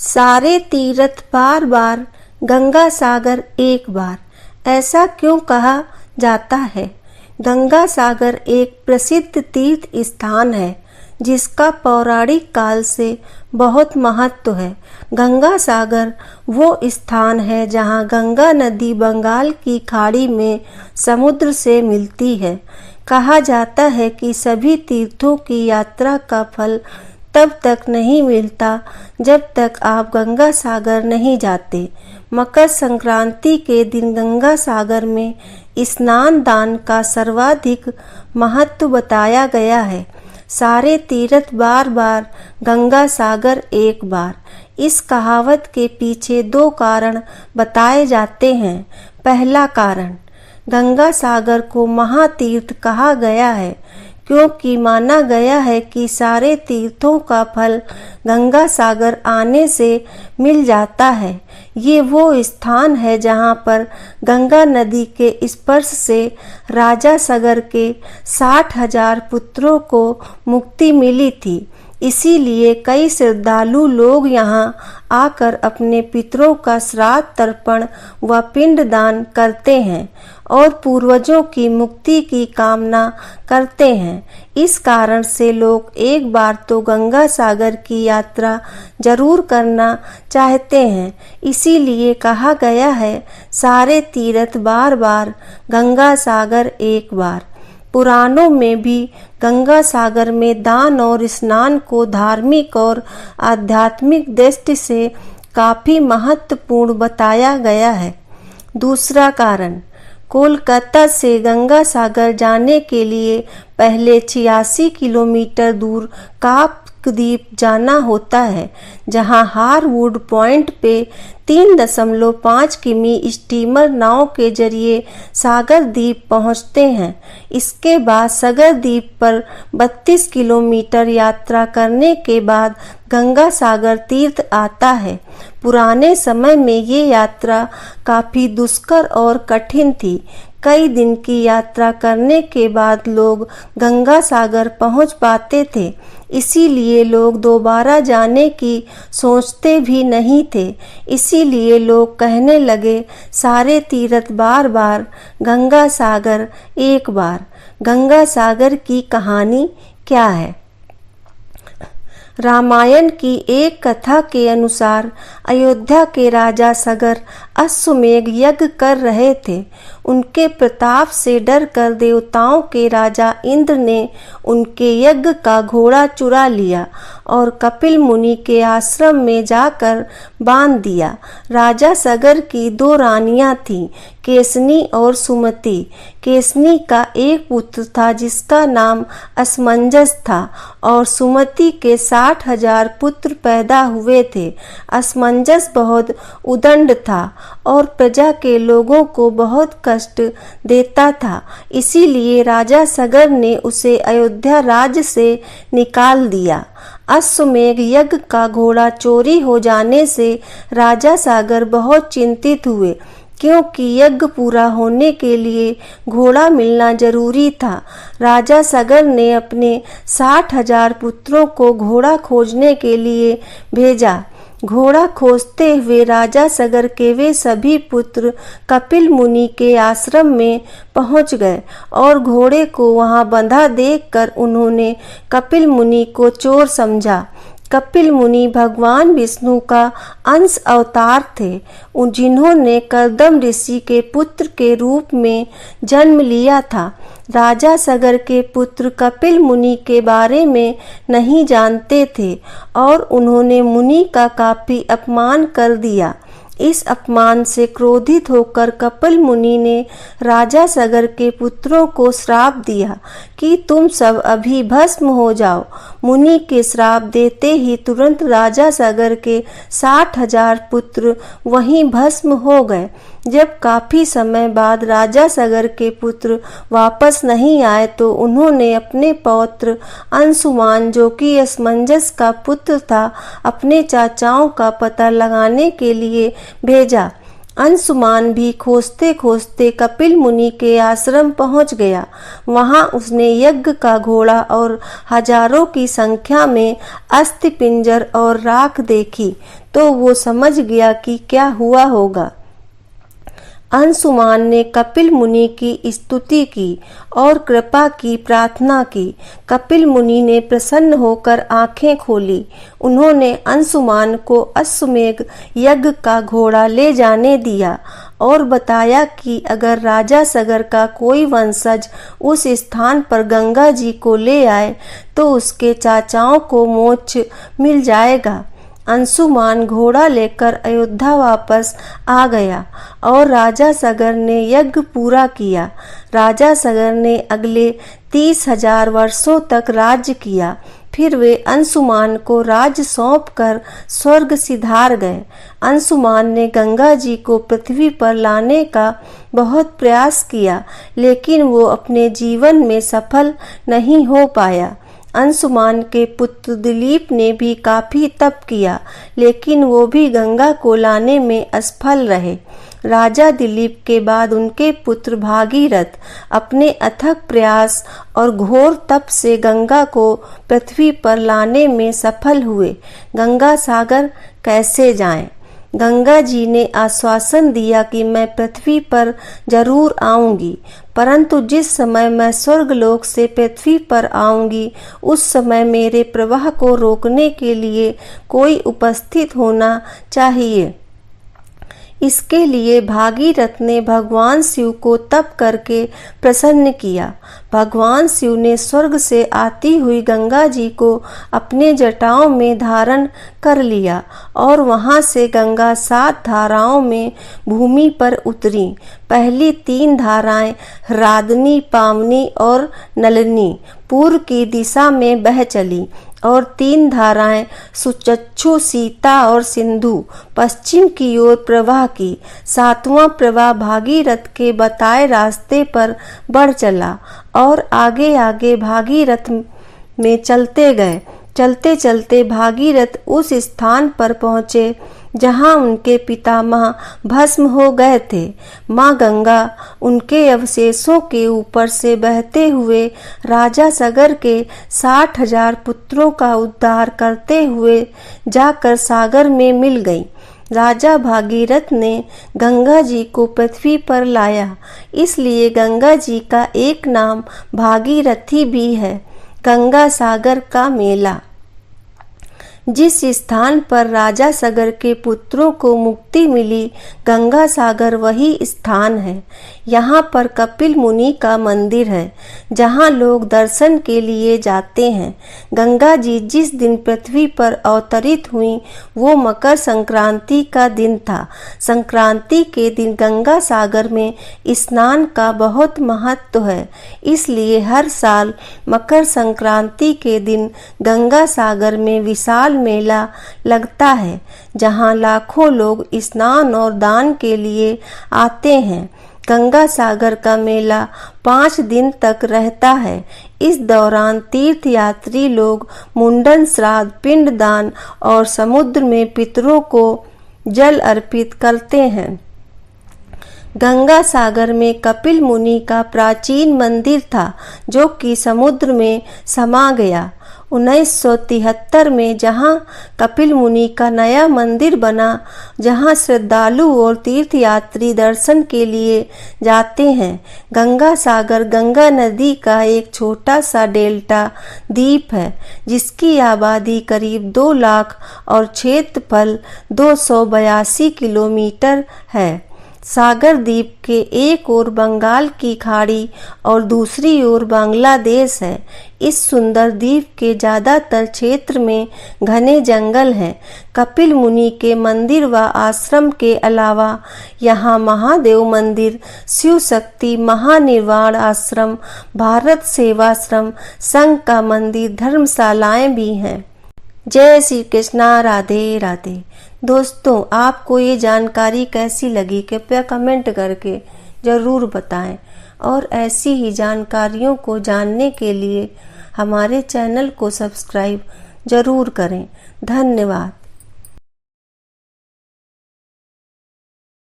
सारे तीर्थ बार बार, गंगा सागर एक बार, ऐसा क्यों कहा जाता है? गंगा सागर एक प्रसिद्ध तीर्थ स्थान है जिसका पौराणिक काल से बहुत महत्व है। गंगा सागर वो स्थान है जहाँ गंगा नदी बंगाल की खाड़ी में समुद्र से मिलती है। कहा जाता है कि सभी तीर्थों की यात्रा का फल तब तक नहीं मिलता जब तक आप गंगा सागर नहीं जाते। मकर संक्रांति के दिन गंगा सागर में स्नान दान का सर्वाधिक महत्व बताया गया है। सारे तीर्थ बार बार, गंगा सागर एक बार। इस कहावत के पीछे दो कारण बताए जाते हैं। पहला कारण, गंगा सागर को महातीर्थ कहा गया है क्योंकि माना गया है कि सारे तीर्थों का फल गंगा सागर आने से मिल जाता है। ये वो स्थान है जहाँ पर गंगा नदी के स्पर्श से राजा सगर के 60,000 पुत्रों को मुक्ति मिली थी। इसीलिए कई श्रद्धालु लोग यहाँ आकर अपने पितरों का श्राद्ध तर्पण व पिंडदान करते हैं और पूर्वजों की मुक्ति की कामना करते हैं। इस कारण से लोग एक बार तो गंगा सागर की यात्रा जरूर करना चाहते हैं। इसीलिए कहा गया है, सारे तीर्थ बार बार, गंगा सागर एक बार। पुराणों में भी गंगा सागर में दान और स्नान को धार्मिक और आध्यात्मिक दृष्टि से काफी महत्वपूर्ण बताया गया है। दूसरा कारण, कोलकाता से गंगा सागर जाने के लिए पहले 86 किलोमीटर दूर काकद्वीप जाना होता है, जहां हारवुड पॉइंट पे 3.5 किमी स्टीमर नाव के जरिए सागर द्वीप पहुंचते हैं। इसके बाद सागर द्वीप पर 32 किलोमीटर यात्रा करने के बाद गंगा सागर तीर्थ आता है। पुराने समय में ये यात्रा काफी दुष्कर और कठिन थी। कई दिन की यात्रा करने के बाद लोग गंगा सागर पहुंच पाते थे। इसीलिए लोग दोबारा जाने की सोचते भी नहीं थे। इसीलिए लोग कहने लगे, सारे तीर्थ बार बार, गंगा सागर एक बार। गंगा सागर की कहानी क्या है? रामायण की एक कथा के अनुसार अयोध्या के राजा सगर अश्वमेध यज्ञ कर रहे थे। उनके प्रताप से डरकर देवताओं के राजा इंद्र ने उनके यज्ञ का घोड़ा चुरा लिया और कपिल मुनि के आश्रम में जाकर बांध दिया। राजा सगर की 2 रानियां थीं, केसनी और सुमति। केसनी का एक पुत्र था जिसका नाम असमंजस था और सुमति के 60,000 पुत्र पैदा हुए थे। असमंजस बहुत उदंड था और प्रजा के लोगों को बहुत कष्ट देता था। इसीलिए राजा सगर ने उसे अयोध्या राज्य से निकाल दिया। अश्वमेध यज्ञ का घोड़ा चोरी हो जाने से राजा सागर बहुत चिंतित हुए क्योंकि यज्ञ पूरा होने के लिए घोड़ा मिलना जरूरी था। राजा सगर ने अपने 60,000 पुत्रों को घोड़ा खोजने के लिए भेजा। घोड़ा खोजते हुए राजा सगर के वे सभी पुत्र कपिल मुनि के आश्रम में पहुंच गए और घोड़े को वहां बंधा देखकर उन्होंने कपिल मुनि को चोर समझा। कपिल मुनि भगवान विष्णु का अंश अवतार थे, जिन्होंने कर्दम ऋषि के पुत्र के रूप में जन्म लिया था। राजा सगर के पुत्र कपिल मुनि के बारे में नहीं जानते थे और उन्होंने मुनि का काफी अपमान कर दिया। इस अपमान से क्रोधित होकर कपिल मुनि ने राजा सगर के पुत्रों को श्राप दिया कि तुम सब अभी भस्म हो जाओ। मुनि के श्राप देते ही तुरंत राजा सगर के 60,000 पुत्र वहीं भस्म हो गए। जब काफी समय बाद राजा सगर के पुत्र वापस नहीं आए तो उन्होंने अपने पौत्र अंशुमान, जो कि असमंजस का पुत्र था, अपने चाचाओं का पता लगाने के लिए भेजा। अंशुमान भी खोजते खोजते कपिल मुनि के आश्रम पहुंच गया। वहां उसने यज्ञ का घोड़ा और हजारों की संख्या में अस्थि पिंजर और राख देखी तो वो समझ गया कि क्या हुआ होगा। अंशुमान ने कपिल मुनि की स्तुति की और कृपा की प्रार्थना की। कपिल मुनि ने प्रसन्न होकर आंखें खोली। उन्होंने अंशुमान को अश्वमेध यज्ञ का घोड़ा ले जाने दिया और बताया कि अगर राजा सगर का कोई वंशज उस स्थान पर गंगा जी को ले आए तो उसके चाचाओं को मोक्ष मिल जाएगा। अंशुमान घोड़ा लेकर अयोध्या वापस आ गया और राजा सगर ने यज्ञ पूरा किया। राजा सगर ने अगले 30,000 वर्षों तक राज्य किया। फिर वे अंशुमान को राज्य सौंपकर स्वर्ग सिधार गए। अंशुमान ने गंगा जी को पृथ्वी पर लाने का बहुत प्रयास किया, लेकिन वो अपने जीवन में सफल नहीं हो पाया। अंशुमान के पुत्र दिलीप ने भी काफी तप किया, लेकिन वो भी गंगा को लाने में असफल रहे। राजा दिलीप के बाद उनके पुत्र भागीरथ अपने अथक प्रयास और घोर तप से गंगा को पृथ्वी पर लाने में सफल हुए। गंगा सागर कैसे जाएं? गंगा जी ने आश्वासन दिया कि मैं पृथ्वी पर जरूर आऊंगी, परंतु जिस समय मैं स्वर्गलोक से पृथ्वी पर आऊंगी उस समय मेरे प्रवाह को रोकने के लिए कोई उपस्थित होना चाहिए। इसके लिए भागीरथ ने भगवान शिव को तप करके प्रसन्न किया। भगवान शिव ने स्वर्ग से आती हुई गंगा जी को अपने जटाओं में धारण कर लिया और वहां से गंगा 7 धाराओं में भूमि पर उतरी। पहली 3 धाराएं ह्रादनी, पावनी और नलिनी पूर्व की दिशा में बह चली और 3 धाराएं सुचक्षु, सीता और सिंधु पश्चिम की ओर प्रवाह की। 7वां प्रवाह भागीरथ के बताए रास्ते पर बढ़ चला और आगे आगे भागीरथ में चलते गए। चलते चलते भागीरथ उस स्थान पर पहुँचे जहाँ उनके पितामह भस्म हो गए थे। माँ गंगा उनके अवशेषों के ऊपर से बहते हुए राजा सगर के 60,000 पुत्रों का उद्धार करते हुए जाकर सागर में मिल गई। राजा भागीरथ ने गंगा जी को पृथ्वी पर लाया, इसलिए गंगा जी का एक नाम भागीरथी भी है। गंगा सागर का मेला। जिस स्थान पर राजा सगर के पुत्रों को मुक्ति मिली, गंगा सागर वही स्थान है। यहाँ पर कपिल मुनि का मंदिर है, जहाँ लोग दर्शन के लिए जाते हैं। गंगा जी जिस दिन पृथ्वी पर अवतरित हुई वो मकर संक्रांति का दिन था। संक्रांति के दिन गंगा सागर में स्नान का बहुत महत्व है, इसलिए हर साल मकर संक्रांति के दिन गंगा सागर में विशाल मेला लगता है, जहां लाखों लोग स्नान और दान के लिए आते हैं। गंगा सागर का मेला 5 दिन तक रहता है। इस दौरान तीर्थयात्री लोग मुंडन, श्राद्ध, पिंडदान और समुद्र में पितरों को जल अर्पित करते हैं। गंगा सागर में कपिल मुनि का प्राचीन मंदिर था, जो कि समुद्र में समा गया। 1973 में जहां कपिल मुनि का नया मंदिर बना, जहां श्रद्धालु और तीर्थयात्री दर्शन के लिए जाते हैं। गंगा सागर गंगा नदी का एक छोटा सा डेल्टा द्वीप है, जिसकी आबादी करीब 2 लाख और क्षेत्रफल 282 किलोमीटर है। सागर द्वीप के एक ओर बंगाल की खाड़ी और दूसरी ओर बांग्लादेश है। इस सुंदर द्वीप के ज्यादातर क्षेत्र में घने जंगल हैं। कपिल मुनि के मंदिर व आश्रम के अलावा यहाँ महादेव मंदिर, शिव शक्ति महानिर्वाण आश्रम, भारत सेवाश्रम संघ का मंदिर, धर्मशालाएं भी हैं। जय श्री कृष्णा, राधे राधे। दोस्तों, आपको ये जानकारी कैसी लगी कृपया कमेंट करके ज़रूर बताएं और ऐसी ही जानकारियों को जानने के लिए हमारे चैनल को सब्सक्राइब ज़रूर करें। धन्यवाद।